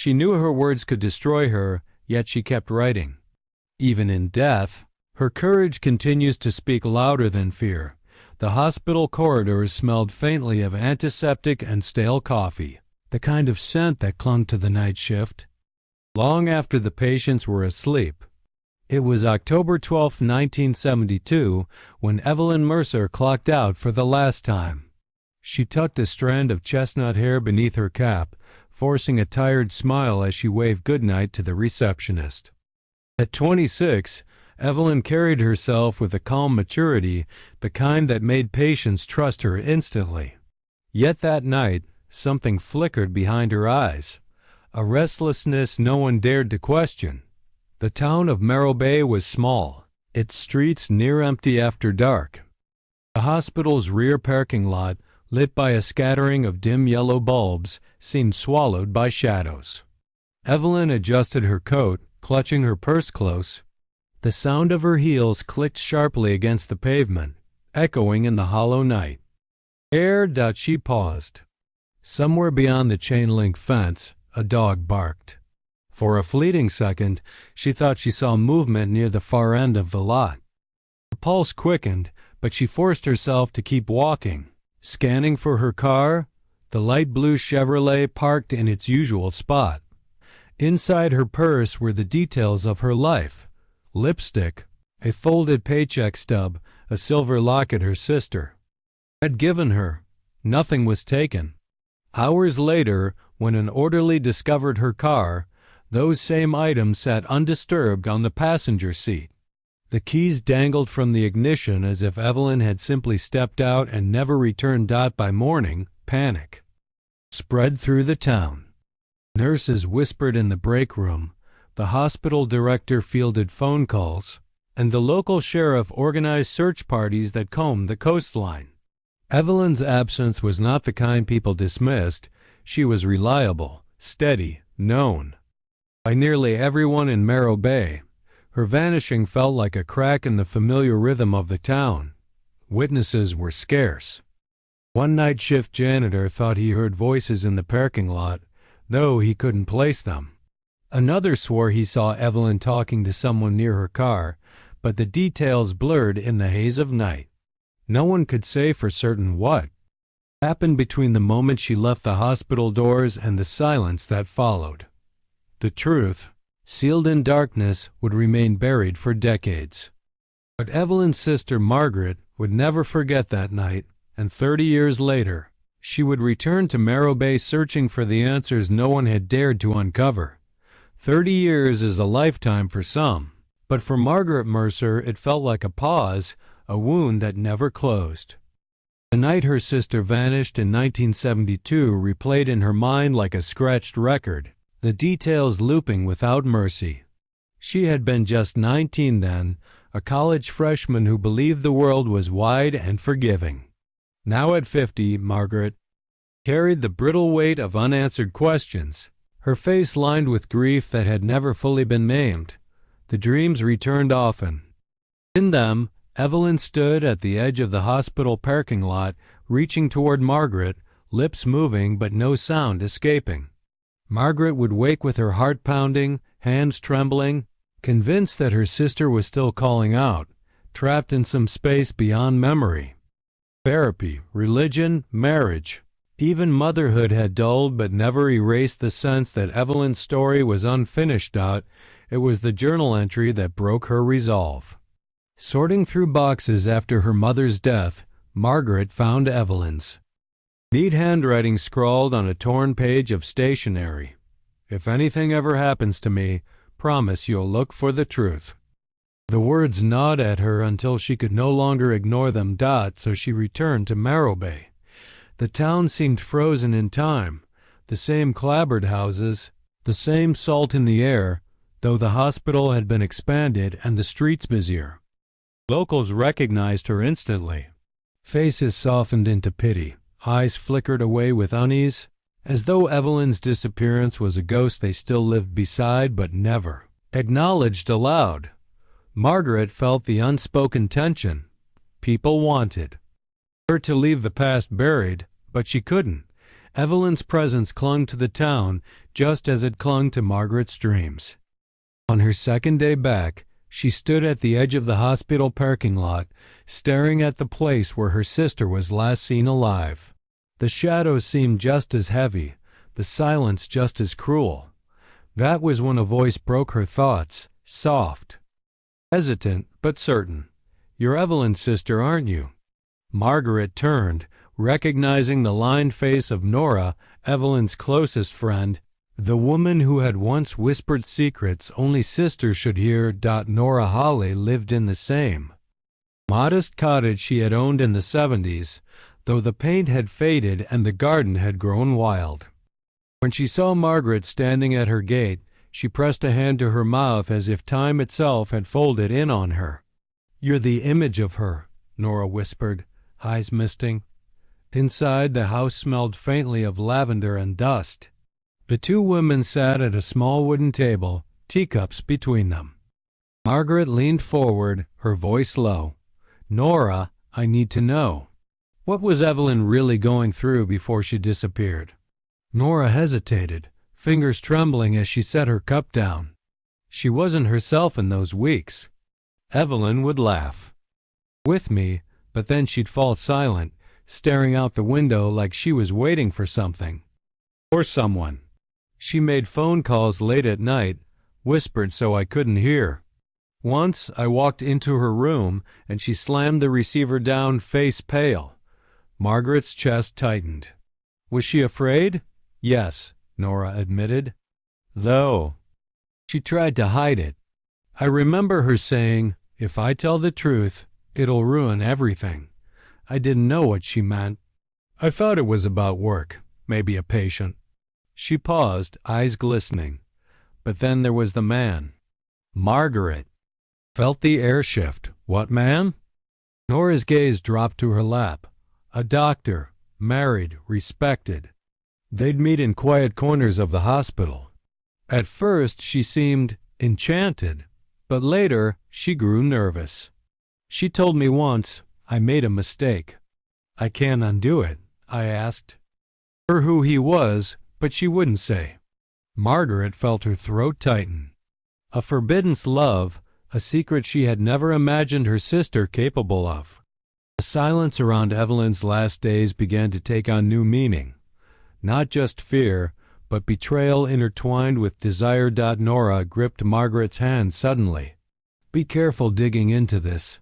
She knew her words could destroy her, yet she kept writing. Even in death, her courage continues to speak louder than fear. The hospital corridors smelled faintly of antiseptic and stale coffee, the kind of scent that clung to the night shift, long after the patients were asleep. It was October 12, 1972, when Evelyn Mercer clocked out for the last time. She tucked a strand of chestnut hair beneath her cap, forcing a tired smile as she waved goodnight to the receptionist. At 26, Evelyn carried herself with a calm maturity, the kind that made patients trust her instantly. Yet that night, something flickered behind her eyes, a restlessness no one dared to question. The town of Morro Bay was small, its streets near empty after dark. The hospital's rear parking lot, lit by a scattering of dim yellow bulbs, seemed swallowed by shadows. Evelyn adjusted her coat, clutching her purse close. The sound of her heels clicked sharply against the pavement, echoing in the hollow night. She paused. Somewhere beyond the chain-link fence, a dog barked. For a fleeting second, she thought she saw movement near the far end of the lot. Her pulse quickened, but she forced herself to keep walking. Scanning for her car, the light blue Chevrolet parked in its usual spot. Inside her purse were the details of her life: lipstick, a folded paycheck stub, a silver locket her sister had given her. Nothing was taken. Hours later, when an orderly discovered her car, those same items sat undisturbed on the passenger seat. The keys dangled from the ignition as if Evelyn had simply stepped out and never returned. By morning, panic spread through the town. Nurses whispered in the break room, the hospital director fielded phone calls, and the local sheriff organized search parties that combed the coastline. Evelyn's absence was not the kind people dismissed. She was reliable, steady, known by nearly everyone in Morro Bay. Her vanishing felt like a crack in the familiar rhythm of the town. Witnesses were scarce. One night shift janitor thought he heard voices in the parking lot, though he couldn't place them. Another swore he saw Evelyn talking to someone near her car, but the details blurred in the haze of night. No one could say for certain what happened between the moment she left the hospital doors and the silence that followed. The truth, sealed in darkness, would remain buried for decades. But Evelyn's sister Margaret would never forget that night, and 30 years later, she would return to Morro Bay searching for the answers no one had dared to uncover. 30 years is a lifetime for some, but for Margaret Mercer it felt like a pause, a wound that never closed. The night her sister vanished in 1972 replayed in her mind like a scratched record, the details looping without mercy. She had been just 19 then, a college freshman who believed the world was wide and forgiving. Now at 50, Margaret carried the brittle weight of unanswered questions, her face lined with grief that had never fully been named. The dreams returned often. In them, Evelyn stood at the edge of the hospital parking lot, reaching toward Margaret, lips moving but no sound escaping. Margaret would wake with her heart pounding, hands trembling, convinced that her sister was still calling out, trapped in some space beyond memory. Therapy, religion, marriage, even motherhood had dulled but never erased the sense that Evelyn's story was unfinished. It was the journal entry that broke her resolve. Sorting through boxes after her mother's death, Margaret found Evelyn's. Neat handwriting scrawled on a torn page of stationery. "If anything ever happens to me, promise you'll look for the truth." The words gnawed at her until she could no longer ignore them. So she returned to Morro Bay. The town seemed frozen in time, the same clapboard houses, the same salt in the air, though the hospital had been expanded and the streets busier. Locals recognized her instantly. Faces softened into pity, eyes flickered away with unease, as though Evelyn's disappearance was a ghost they still lived beside but never acknowledged aloud. Margaret felt the unspoken tension. People wanted her to leave the past buried, but she couldn't, Evelyn's presence clung to the town just as it clung to Margaret's dreams. On her second day back, she stood at the edge of the hospital parking lot, staring at the place where her sister was last seen alive. The shadows seemed just as heavy, the silence just as cruel. That was when a voice broke her thoughts, soft, hesitant, but certain. "You're Evelyn's sister, aren't you?" Margaret turned, recognizing the lined face of Nora, Evelyn's closest friend, the woman who had once whispered secrets only sisters should hear. Nora Hawley lived in the same modest cottage she had owned in the 70s, though the paint had faded and the garden had grown wild. When she saw Margaret standing at her gate, she pressed a hand to her mouth as if time itself had folded in on her. "You're the image of her," Nora whispered, eyes misting. Inside, the house smelled faintly of lavender and dust. The two women sat at a small wooden table, teacups between them. Margaret leaned forward, her voice low. "Nora, I need to know. What was Evelyn really going through before she disappeared?" Nora hesitated, fingers trembling as she set her cup down. She wasn't herself in those weeks. Evelyn would laugh with me, but then she'd fall silent, staring out the window like she was waiting for something or someone. She made phone calls late at night, whispered so I couldn't hear. Once I walked into her room and she slammed the receiver down, face pale. Margaret's chest tightened. Was she afraid? Yes, Nora admitted. Though she tried to hide it. I remember her saying, "If I tell the truth, it'll ruin everything." I didn't know what she meant. I thought it was about work, maybe a patient. She paused, eyes glistening. But then there was the man. Margaret felt the air shift. What man? Nora's gaze dropped to her lap. A doctor, married, respected. They'd meet in quiet corners of the hospital. At first she seemed enchanted, but later she grew nervous. She told me once, "I made a mistake." "I can't undo it," I asked her who he was, but she wouldn't say. Margaret felt her throat tighten. A forbidden love, a secret she had never imagined her sister capable of. The silence around Evelyn's last days began to take on new meaning. Not just fear, but betrayal intertwined with desire. Nora gripped Margaret's hand suddenly. "Be careful digging into this.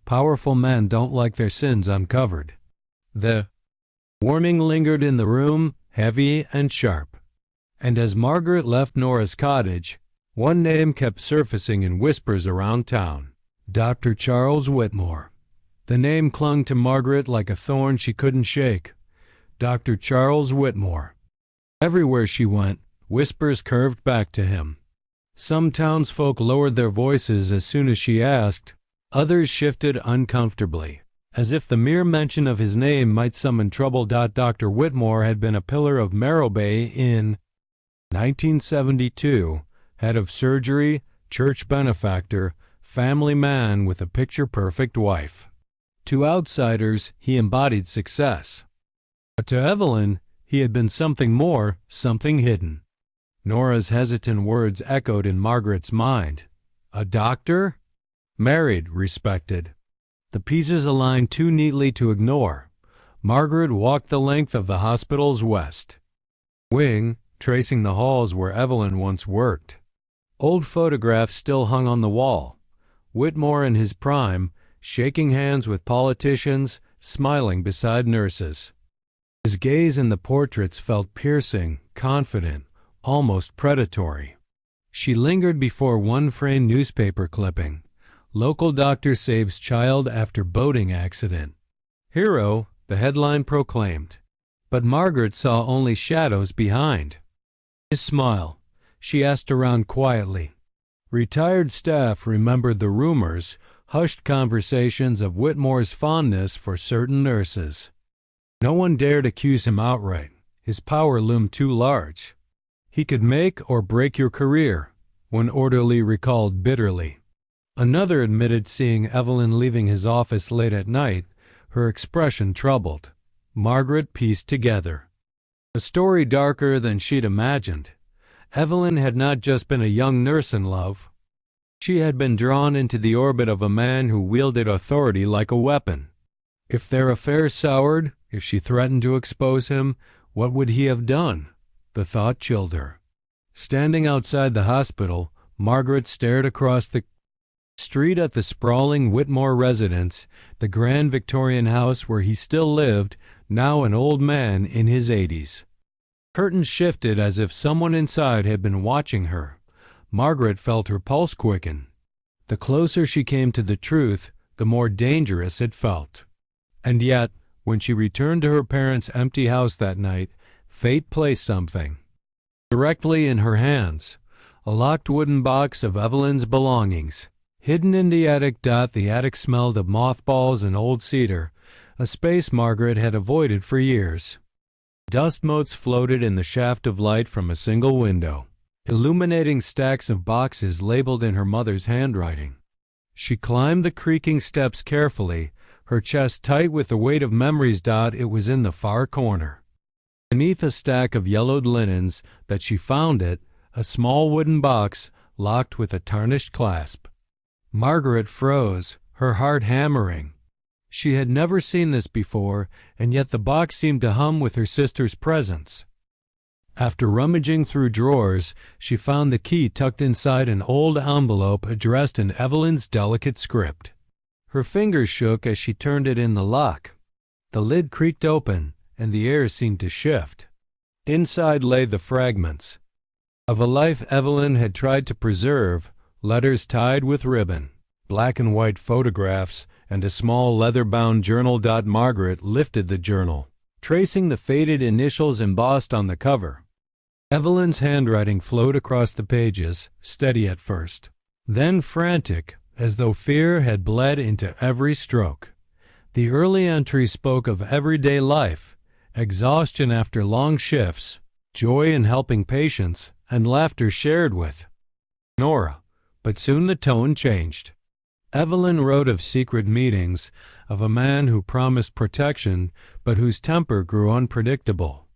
Powerful men don't like their sins uncovered." The warning lingered in the room, heavy and sharp. And as Margaret left Nora's cottage, one name kept surfacing in whispers around town. Dr. Charles Whitmore. The name clung to Margaret like a thorn she couldn't shake. Dr. Charles Whitmore. Everywhere she went, whispers curved back to him. Some townsfolk lowered their voices as soon as she asked. Others shifted uncomfortably, as if the mere mention of his name might summon trouble. Dr. Whitmore had been a pillar of Marrowbay in 1972, head of surgery, church benefactor, family man with a picture-perfect wife. To outsiders, he embodied success. But to Evelyn, he had been something more, something hidden. Nora's hesitant words echoed in Margaret's mind. A doctor? Married, respected. The pieces aligned too neatly to ignore. Margaret walked the length of the hospital's west wing, tracing the halls where Evelyn once worked. Old photographs still hung on the wall. Whitmore in his prime, shaking hands with politicians, smiling beside nurses. His gaze in the portraits felt piercing, confident, almost predatory. She lingered before one framed newspaper clipping. Local doctor saves child after boating accident. Hero, the headline proclaimed. But Margaret saw only shadows behind. His smile. She asked around quietly. Retired staff remembered the rumors, hushed conversations of Whitmore's fondness for certain nurses. No one dared accuse him outright. His power loomed too large. He could make or break your career, one orderly recalled bitterly. Another admitted seeing Evelyn leaving his office late at night, her expression troubled. Margaret pieced together. A story darker than she'd imagined. Evelyn had not just been a young nurse in love. She had been drawn into the orbit of a man who wielded authority like a weapon. If their affair soured, if she threatened to expose him, what would he have done? The thought chilled her. Standing outside the hospital, Margaret stared across the street at the sprawling Whitmore residence, the grand Victorian house where he still lived, now an old man in his 80s. Curtains shifted as if someone inside had been watching her. Margaret felt her pulse quicken. The closer she came to the truth, the more dangerous it felt. And yet, when she returned to her parents' empty house that night, fate placed something directly in her hands, a locked wooden box of Evelyn's belongings. Hidden in the attic. The attic smelled of mothballs and old cedar, a space Margaret had avoided for years. Dust motes floated in the shaft of light from a single window, illuminating stacks of boxes labeled in her mother's handwriting. She climbed the creaking steps carefully, her chest tight with the weight of memories. It was in the far corner. Beneath a stack of yellowed linens that she found it, a small wooden box locked with a tarnished clasp. Margaret froze, her heart hammering. She had never seen this before, and yet the box seemed to hum with her sister's presence. After rummaging through drawers, she found the key tucked inside an old envelope addressed in Evelyn's delicate script. Her fingers shook as she turned it in the lock. The lid creaked open, and the air seemed to shift. Inside lay the fragments of a life Evelyn had tried to preserve, letters tied with ribbon, black and white photographs, and a small leather-bound journal. Margaret lifted the journal, tracing the faded initials embossed on the cover. Evelyn's handwriting flowed across the pages, steady at first, then frantic, as though fear had bled into every stroke. The early entry spoke of everyday life, exhaustion after long shifts, joy in helping patients, and laughter shared with Nora. But soon the tone changed. Evelyn wrote of secret meetings, of a man who promised protection but whose temper grew unpredictable.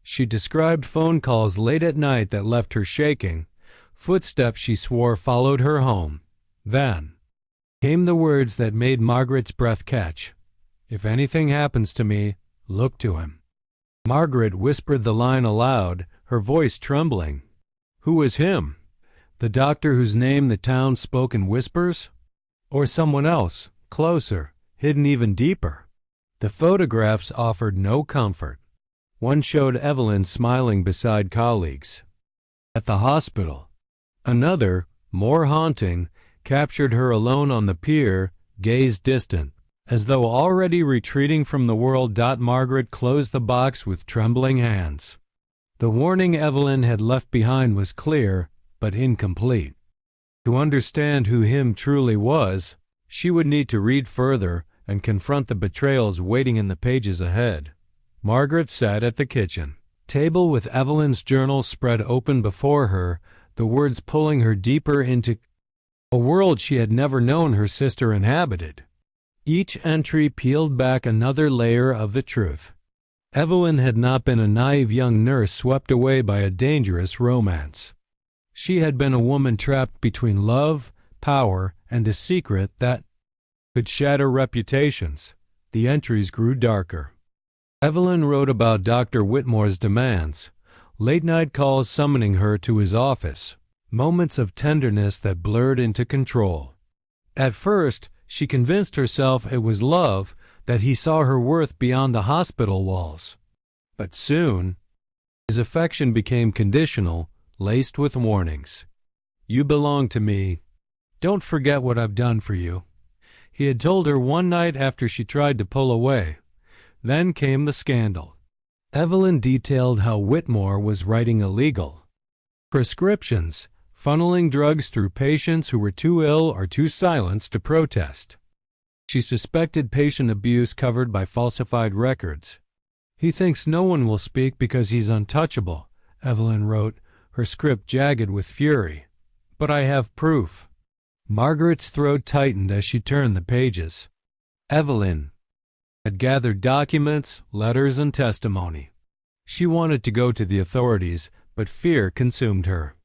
She described phone calls late at night that left her shaking, footsteps she swore followed her home. Then came the words that made Margaret's breath catch. "If anything happens to me, look to him." Margaret whispered the line aloud, her voice trembling. Who was him? The doctor whose name the town spoke in whispers? Or someone else, closer, hidden even deeper? The photographs offered no comfort. One showed Evelyn smiling beside colleagues at the hospital. Another, more haunting, captured her alone on the pier, gaze distant, as though already retreating from the world. Margaret closed the box with trembling hands. The warning Evelyn had left behind was clear, but incomplete. To understand who him truly was, she would need to read further and confront the betrayals waiting in the pages ahead. Margaret sat at the kitchen table with Evelyn's journal spread open before her, the words pulling her deeper into a world she had never known her sister inhabited. Each entry peeled back another layer of the truth. Evelyn had not been a naive young nurse swept away by a dangerous romance. She had been a woman trapped between love, power, and a secret that could shatter reputations. The entries grew darker. Evelyn wrote about Dr. Whitmore's demands, late-night calls summoning her to his office, moments of tenderness that blurred into control. At first, she convinced herself it was love, that he saw her worth beyond the hospital walls. But soon, his affection became conditional, laced with warnings. "You belong to me. Don't forget what I've done for you," he had told her one night after she tried to pull away. Then came the scandal. Evelyn detailed how Whitmore was writing illegal prescriptions, funneling drugs through patients who were too ill or too silenced to protest. She suspected patient abuse covered by falsified records. "He thinks no one will speak because he's untouchable," Evelyn wrote, her script jagged with fury. "But I have proof." Margaret's throat tightened as she turned the pages. Evelyn had gathered documents, letters, and testimony. She wanted to go to the authorities, but fear consumed her.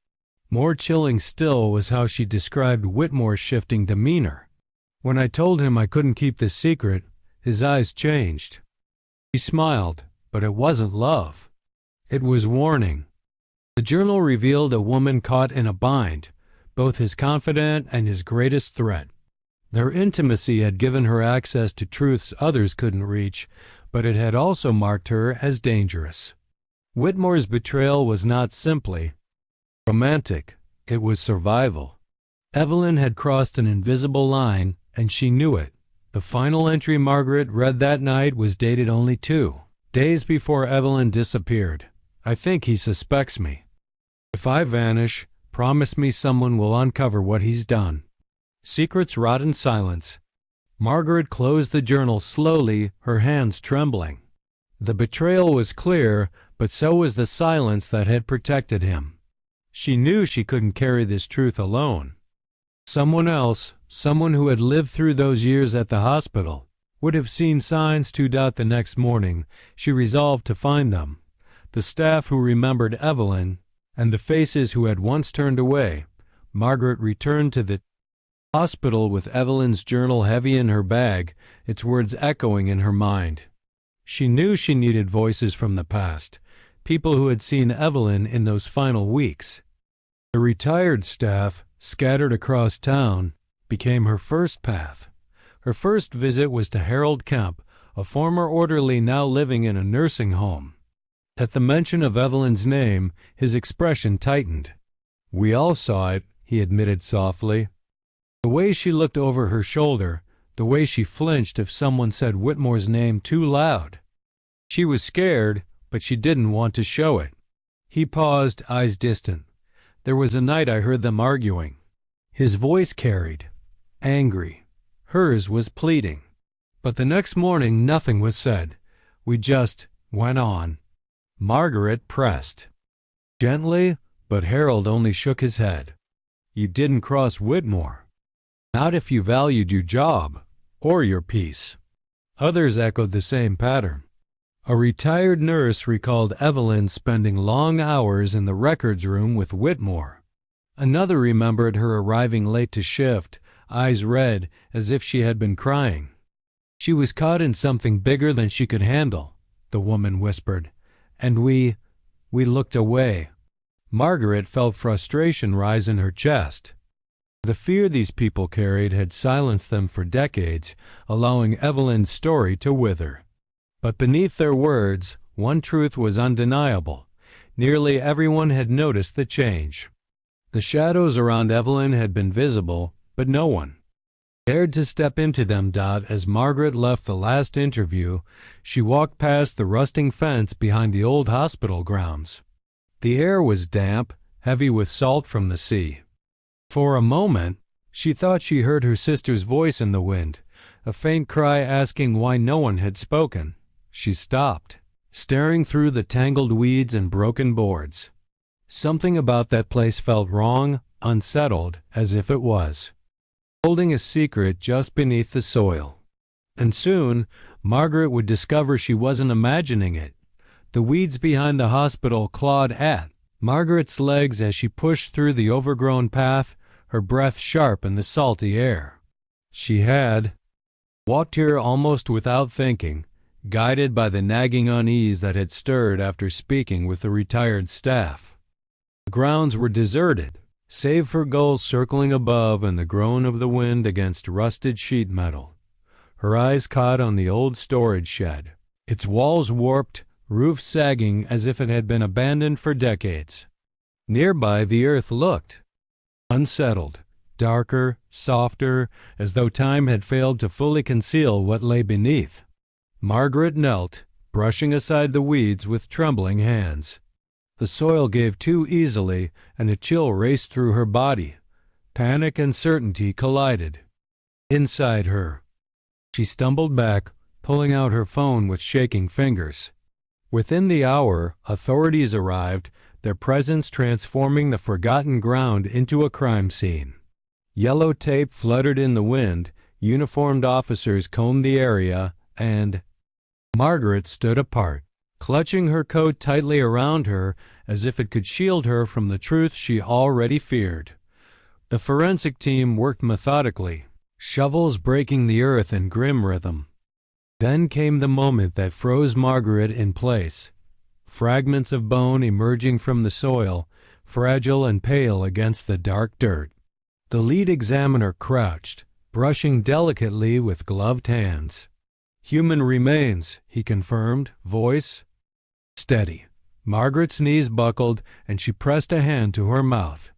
More chilling still was how she described Whitmore's shifting demeanor. When I told him I couldn't keep this secret, his eyes changed. He smiled, but it wasn't love. It was warning. The journal revealed a woman caught in a bind, both his confidant and his greatest threat. Their intimacy had given her access to truths others couldn't reach, but it had also marked her as dangerous. Whitmore's betrayal was not simply romantic, it was survival. Evelyn had crossed an invisible line, and she knew it. The final entry Margaret read that night was dated only 2 days before Evelyn disappeared. I think he suspects me. If I vanish, promise me someone will uncover what he's done. Secrets rot in silence. Margaret closed the journal slowly, her hands trembling. The betrayal was clear, but so was the silence that had protected him. She knew she couldn't carry this truth alone. Someone else, someone who had lived through those years at the hospital, would have seen signs. The next morning, she resolved to find them. The staff who remembered Evelyn, and the faces who had once turned away. Margaret returned to the hospital with Evelyn's journal heavy in her bag, its words echoing in her mind. She knew she needed voices from the past, people who had seen Evelyn in those final weeks. The retired staff, scattered across town, became her first path. Her first visit was to Harold Kemp, a former orderly now living in a nursing home. At the mention of Evelyn's name, his expression tightened. "We all saw it," he admitted softly. The way she looked over her shoulder, the way she flinched if someone said Whitmore's name too loud. She was scared, but she didn't want to show it. He paused, eyes distant. "There was a night I heard them arguing." His voice carried, angry. Hers was pleading. But the next morning nothing was said. We just went on. Margaret pressed. Gently, but Harold only shook his head. "You didn't cross Whitmore. Not if you valued your job, or your peace." Others echoed the same pattern. A retired nurse recalled Evelyn spending long hours in the records room with Whitmore. Another remembered her arriving late to shift, eyes red, as if she had been crying. "She was caught in something bigger than she could handle," the woman whispered, "and we looked away." Margaret felt frustration rise in her chest. The fear these people carried had silenced them for decades, allowing Evelyn's story to wither. But beneath their words, one truth was undeniable. Nearly everyone had noticed the change. The shadows around Evelyn had been visible, but no one dared to step into them. As Margaret left the last interview, she walked past the rusting fence behind the old hospital grounds. The air was damp, heavy with salt from the sea. For a moment, she thought she heard her sister's voice in the wind, a faint cry asking why no one had spoken. She stopped, staring through the tangled weeds and broken boards. Something about that place felt wrong, unsettled, as if it was holding a secret just beneath the soil. And soon, Margaret would discover she wasn't imagining it. The weeds behind the hospital clawed at Margaret's legs as she pushed through the overgrown path, her breath sharp in the salty air. She had walked here almost without thinking, guided by the nagging unease that had stirred after speaking with the retired staff. The grounds were deserted, save for gulls circling above and the groan of the wind against rusted sheet metal. Her eyes caught on the old storage shed, its walls warped, roof sagging as if it had been abandoned for decades. Nearby the earth looked unsettled, darker, softer, as though time had failed to fully conceal what lay beneath. Margaret knelt, brushing aside the weeds with trembling hands. The soil gave too easily, and a chill raced through her body. Panic and certainty collided. Inside her, she stumbled back, pulling out her phone with shaking fingers. Within the hour, authorities arrived, their presence transforming the forgotten ground into a crime scene. Yellow tape fluttered in the wind, uniformed officers combed the area, and Margaret stood apart, clutching her coat tightly around her as if it could shield her from the truth she already feared. The forensic team worked methodically, shovels breaking the earth in grim rhythm. Then came the moment that froze Margaret in place. Fragments of bone emerging from the soil, fragile and pale against the dark dirt. The lead examiner crouched, brushing delicately with gloved hands. "Human remains," he confirmed, voice steady. Margaret's knees buckled, and she pressed a hand to her mouth.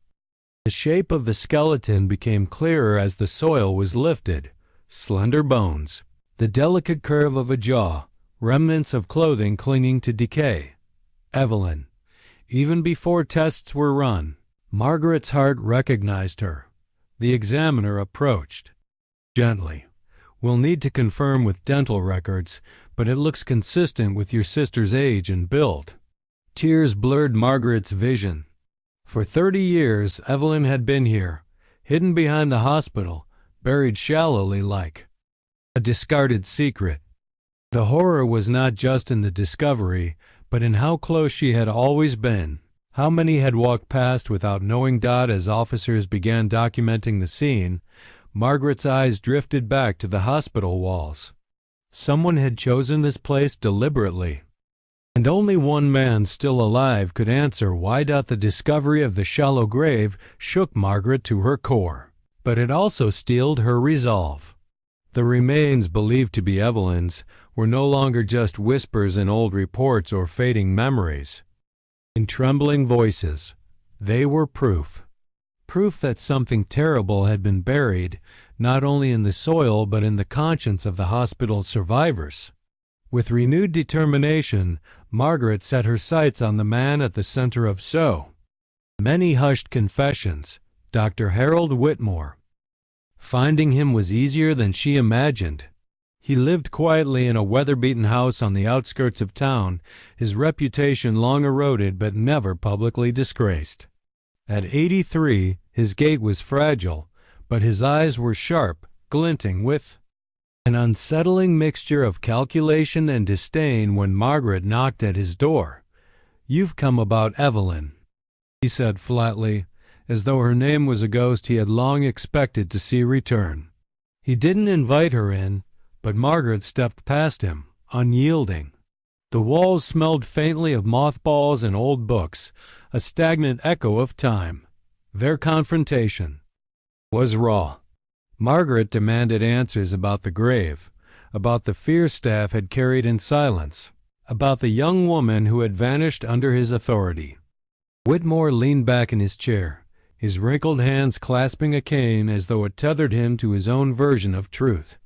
The shape of the skeleton became clearer as the soil was lifted. Slender bones, the delicate curve of a jaw, remnants of clothing clinging to decay. Evelyn. Even before tests were run, Margaret's heart recognized her. The examiner approached. "Gently. We'll need to confirm with dental records, but it looks consistent with your sister's age and build." Tears blurred Margaret's vision. For 30 years, Evelyn had been here, hidden behind the hospital, buried shallowly like a discarded secret. The horror was not just in the discovery, but in how close she had always been. How many had walked past without knowing? As officers began documenting the scene, Margaret's eyes drifted back to the hospital walls. Someone had chosen this place deliberately. And only one man still alive could answer why. The discovery of the shallow grave shook Margaret to her core, but it also steeled her resolve. The remains, believed to be Evelyn's, were no longer just whispers in old reports or fading memories. In trembling voices, they were proof. Proof that something terrible had been buried, not only in the soil but in the conscience of the hospital survivors. With renewed determination, Margaret set her sights on the man at the center of so many hushed confessions, Dr. Harold Whitmore. Finding him was easier than she imagined. He lived quietly in a weather-beaten house on the outskirts of town, his reputation long eroded but never publicly disgraced. At 83, his gait was fragile, but his eyes were sharp, glinting with an unsettling mixture of calculation and disdain. When Margaret knocked at his door, "You've come about Evelyn," he said flatly, as though her name was a ghost he had long expected to see return. He didn't invite her in, but Margaret stepped past him, unyielding. The walls smelled faintly of mothballs and old books, a stagnant echo of time. Their confrontation was raw. Margaret demanded answers about the grave, about the fear staff had carried in silence, about the young woman who had vanished under his authority. Whitmore leaned back in his chair, his wrinkled hands clasping a cane as though it tethered him to his own version of truth.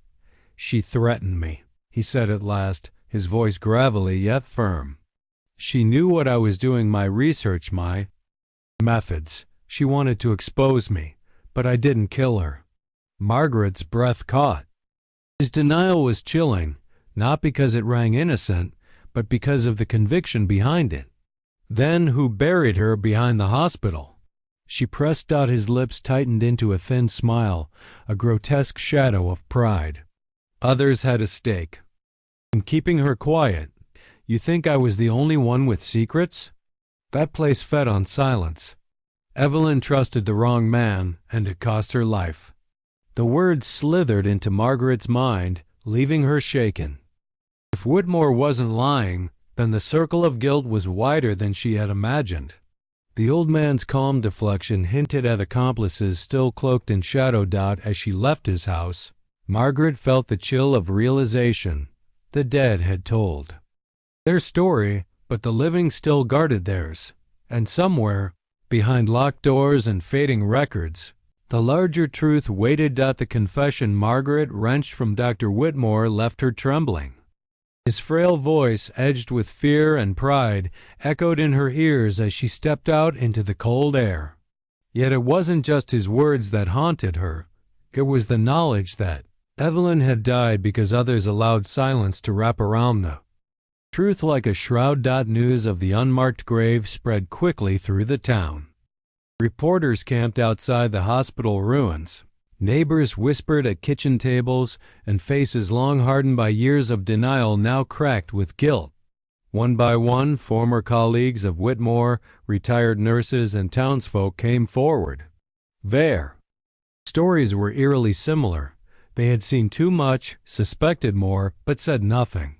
"She threatened me," he said at last, his voice gravelly yet firm. "She knew what I was doing, my research, my methods. She wanted to expose me, but I didn't kill her." Margaret's breath caught. His denial was chilling, not because it rang innocent, but because of the conviction behind it. "Then who buried her behind the hospital?" She pressed out. His lips tightened into a thin smile, a grotesque shadow of pride. "Others had a stake in keeping her quiet. You think I was the only one with secrets? That place fed on silence. Evelyn trusted the wrong man, and it cost her life." The words slithered into Margaret's mind, leaving her shaken. If Whitmore wasn't lying, then the circle of guilt was wider than she had imagined. The old man's calm deflection hinted at accomplices still cloaked in shadow. As she left his house, Margaret felt the chill of realization. The dead had told their story, but the living still guarded theirs. And somewhere, behind locked doors and fading records, the larger truth waited. The confession Margaret wrenched from Dr. Whitmore left her trembling. His frail voice, edged with fear and pride, echoed in her ears as she stepped out into the cold air. Yet it wasn't just his words that haunted her. It was the knowledge that Evelyn had died because others allowed silence to wrap around the truth like a shroud. News of the unmarked grave spread quickly through the town. Reporters camped outside the hospital ruins. Neighbors whispered at kitchen tables, and faces long hardened by years of denial now cracked with guilt. One by one, former colleagues of Whitmore, retired nurses, and townsfolk came forward. Their stories were eerily similar. They had seen too much, suspected more, but said nothing.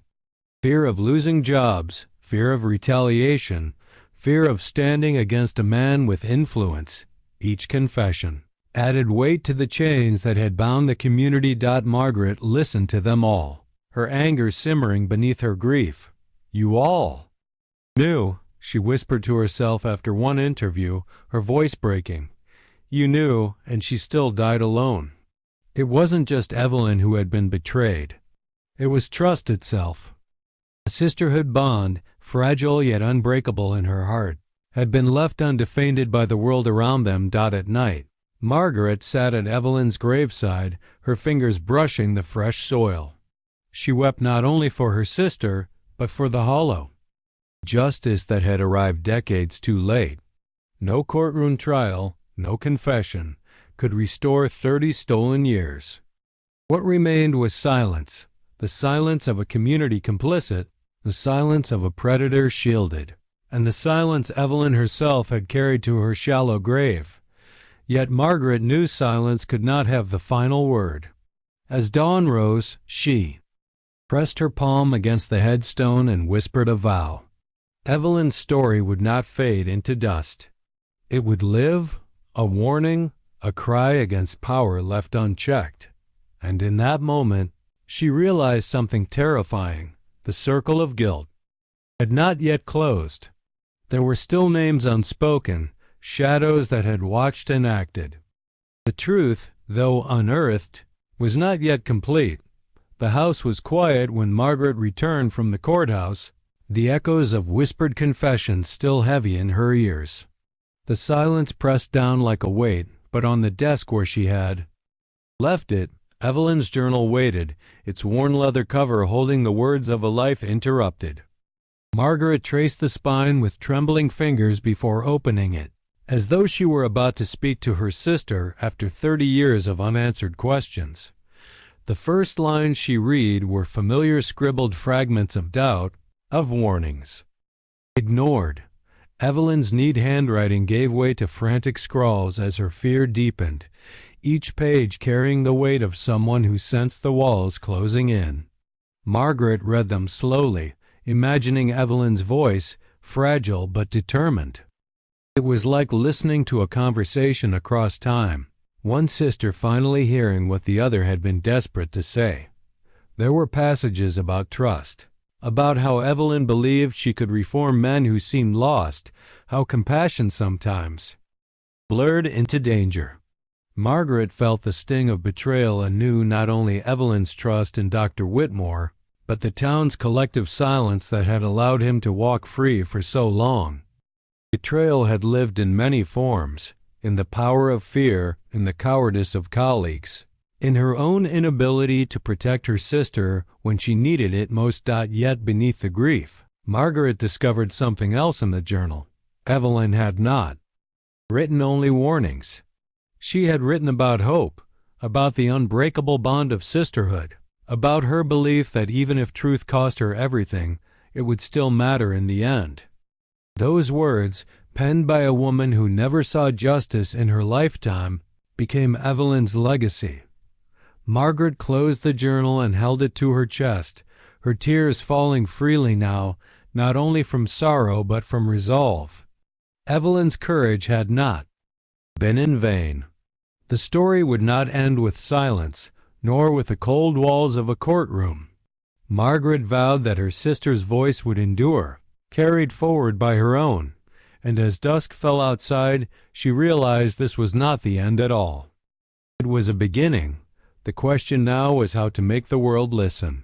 Fear of losing jobs, fear of retaliation, fear of standing against a man with influence. Each confession added weight to the chains that had bound the community. Margaret listened to them all, her anger simmering beneath her grief. You all knew, she whispered to herself after one interview, her voice breaking. You knew, and she still died alone. It wasn't just Evelyn who had been betrayed. It was trust itself. A sisterhood bond, fragile yet unbreakable in her heart, had been left undefended by the world around them. At night, Margaret sat at Evelyn's graveside, her fingers brushing the fresh soil. She wept not only for her sister, but for the hollow justice that had arrived decades too late. No courtroom trial, no confession, could restore 30 stolen years. What remained was silence, the silence of a community complicit, the silence of a predator shielded, and the silence Evelyn herself had carried to her shallow grave. Yet Margaret knew silence could not have the final word. As dawn rose, she pressed her palm against the headstone and whispered a vow. Evelyn's story would not fade into dust. It would live, a warning, a cry against power left unchecked. And in that moment, she realized something terrifying. The circle of guilt had not yet closed. There were still names unspoken, shadows that had watched and acted. The truth, though unearthed, was not yet complete. The house was quiet when Margaret returned from the courthouse, the echoes of whispered confessions still heavy in her ears. The silence pressed down like a weight, but on the desk where she had left it, Evelyn's journal waited, its worn leather cover holding the words of a life interrupted. Margaret traced the spine with trembling fingers before opening it, as though she were about to speak to her sister after 30 years of unanswered questions. The first lines she read were familiar scribbled fragments of doubt, of warnings. Ignored. Evelyn's neat handwriting gave way to frantic scrawls as her fear deepened, each page carrying the weight of someone who sensed the walls closing in. Margaret read them slowly, imagining Evelyn's voice, fragile but determined. It was like listening to a conversation across time, one sister finally hearing what the other had been desperate to say. There were passages about trust, about how Evelyn believed she could reform men who seemed lost, how compassion sometimes blurred into danger. Margaret felt the sting of betrayal and knew not only Evelyn's trust in Dr. Whitmore, but the town's collective silence that had allowed him to walk free for so long. Betrayal had lived in many forms, in the power of fear, in the cowardice of colleagues, in her own inability to protect her sister when she needed it most. Yet beneath the grief, Margaret discovered something else in the journal. Evelyn had not written only warnings. She had written about hope, about the unbreakable bond of sisterhood, about her belief that even if truth cost her everything, it would still matter in the end. Those words, penned by a woman who never saw justice in her lifetime, became Evelyn's legacy. Margaret closed the journal and held it to her chest, her tears falling freely now, not only from sorrow but from resolve. Evelyn's courage had not been in vain. The story would not end with silence, nor with the cold walls of a courtroom. Margaret vowed that her sister's voice would endure, carried forward by her own, and as dusk fell outside, she realized this was not the end at all. It was a beginning. The question now was how to make the world listen.